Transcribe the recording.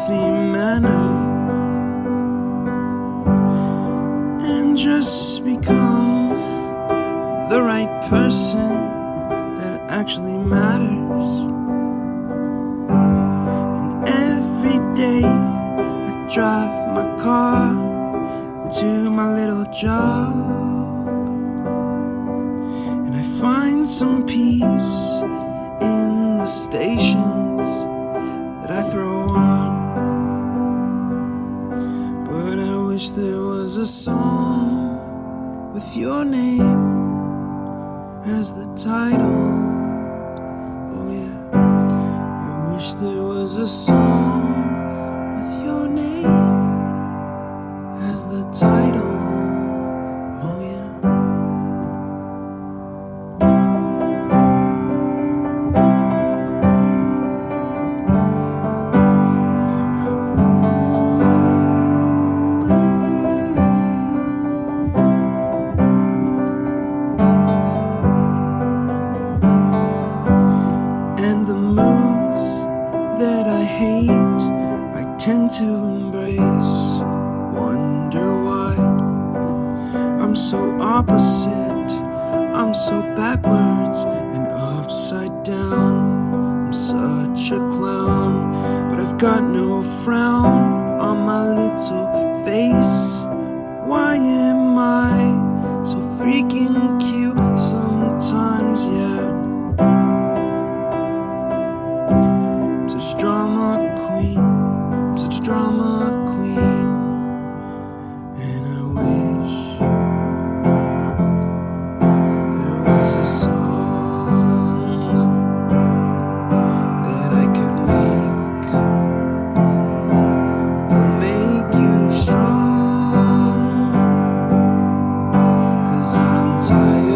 healthy manner and just become the right person that actually matters. And every day I drive my car to my little job, and I find some peace in the stations that I throw on. But I wish there was a song with your name as the title. Oh yeah, I wish there was a song with your name as the title. Oh yeah. And the moods that I hate, I tend to embrace. Wonder why I'm so opposite, I'm so backwards and upside down. I'm such a clown, but I've got no frown on my little face. Why am I so freaking cute sometimes, yeah? I'm such a drama queen, I'm such a drama queen. And I wish there was a song that I could make that'll make you strong. 'Cause I'm tired